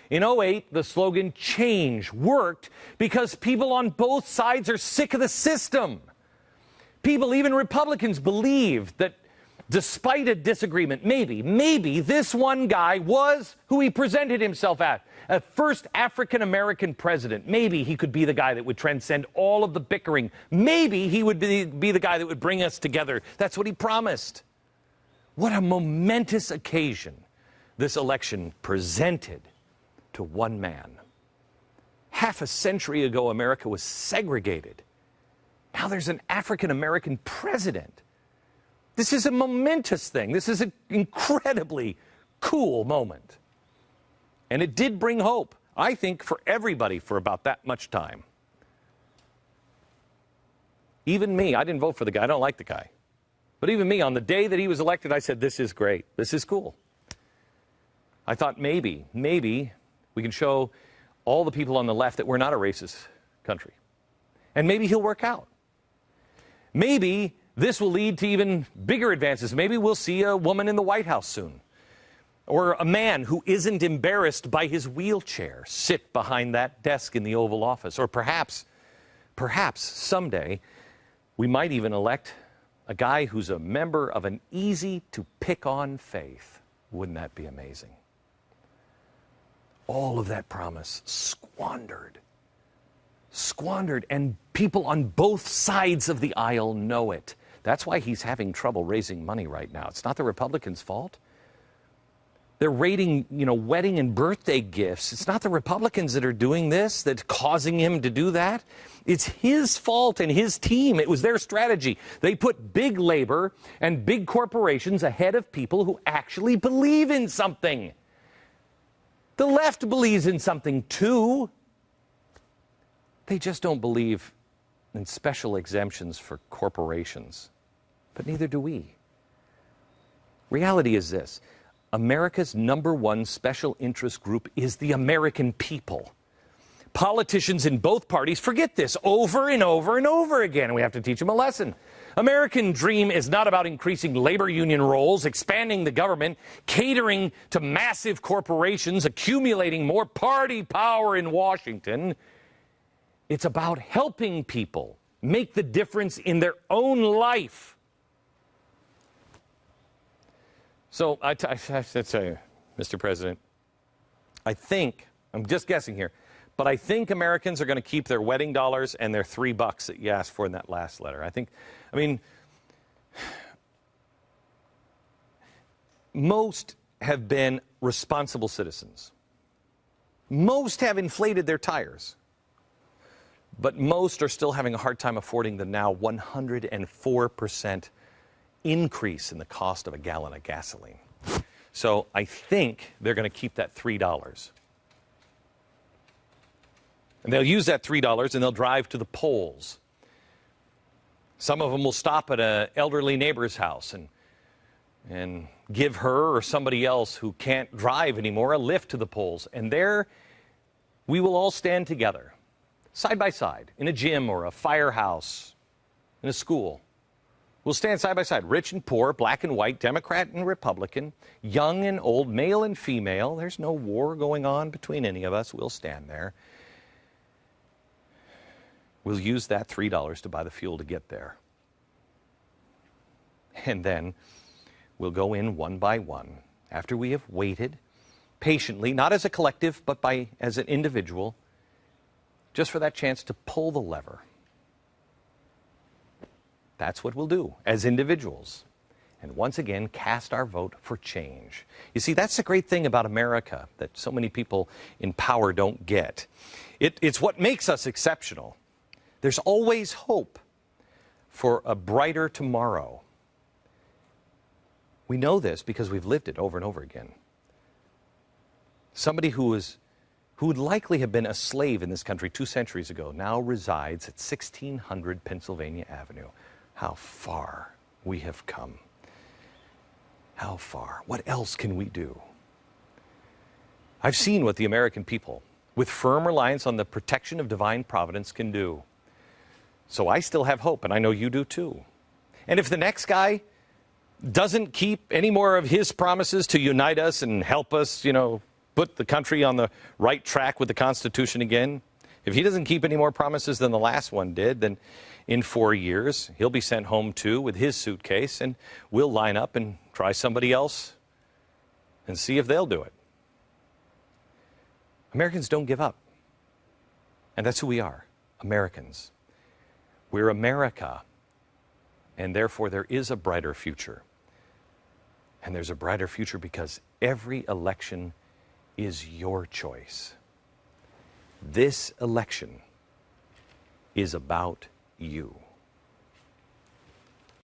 In '08, the slogan "Change" worked because people on both sides are sick of the system. People, even Republicans, believe that despite a disagreement, maybe this one guy was who he presented himself as, a first African-American president. Maybe he could be the guy that would transcend all of the bickering. Maybe he would be the guy that would bring us together. That's what he promised. What a momentous occasion this election presented to one man. Half a century ago, America was segregated. Now there's an African-American president. This is a momentous thing. This is an incredibly cool moment. And it did bring hope, I think, for everybody for about that much time. Even me, I didn't vote for the guy. I don't like the guy. But even me, on the day that he was elected, I said, this is great. This is cool. I thought maybe we can show all the people on the left that we're not a racist country. And maybe he'll work out. Maybe this will lead to even bigger advances. Maybe we'll see a woman in the White House soon. Or a man who isn't embarrassed by his wheelchair sit behind that desk in the Oval Office. Or perhaps someday we might even elect a guy who's a member of an easy-to-pick-on faith. Wouldn't that be amazing? All of that promise squandered, and people on both sides of the aisle know it. That's why he's having trouble raising money right now. It's not the Republicans' fault. They're raiding, wedding and birthday gifts. It's not the Republicans that are doing this, that's causing him to do that. It's his fault and his team. It was their strategy. They put big labor and big corporations ahead of people who actually believe in something. The left believes in something too. They just don't believe in special exemptions for corporations. But neither do we. Reality is this. America's #1 special interest group is the American people. Politicians in both parties forget this over and over and over again, and we have to teach them a lesson. American dream is not about increasing labor union roles, expanding the government, catering to massive corporations, accumulating more party power in Washington. It's about helping people make the difference in their own life. So I tell you, Mr. President, I'm just guessing here, but I think Americans are going to keep their wedding dollars and their $3 that you asked for in that last letter. Most have been responsible citizens. Most have inflated their tires. But most are still having a hard time affording the now 104% increase in the cost of a gallon of gasoline. So I think they're going to keep that $3. And they'll use that $3 and they'll drive to the polls. Some of them will stop at an elderly neighbor's house and give her or somebody else who can't drive anymore a lift to the polls. And there we will all stand together, side by side, in a gym or a firehouse, in a school. We'll stand side by side, rich and poor, black and white, Democrat and Republican, young and old, male and female. There's no war going on between any of us. We'll stand there. We'll use that $3 to buy the fuel to get there. And then we'll go in one by one, after we have waited patiently, not as a collective, but as an individual, just for that chance to pull the lever. That's what we'll do as individuals. And once again, cast our vote for change. You see, that's the great thing about America that so many people in power don't get. It's what makes us exceptional. There's always hope for a brighter tomorrow. We know this because we've lived it over and over again. Somebody who would likely have been a slave in this country 2 centuries ago now resides at 1600 Pennsylvania Avenue. How far we have come. How far? What else can we do? I've seen what the American people, with firm reliance on the protection of divine providence, can do. So I still have hope, and I know you do too. And if the next guy doesn't keep any more of his promises to unite us and help us, put the country on the right track with the Constitution again, if he doesn't keep any more promises than the last one did, then in 4 years, he'll be sent home too with his suitcase, and we'll line up and try somebody else and see if they'll do it. Americans don't give up. And that's who we are, Americans. We're America. And therefore, there is a brighter future. And there's a brighter future because every election is your choice. This election is about you.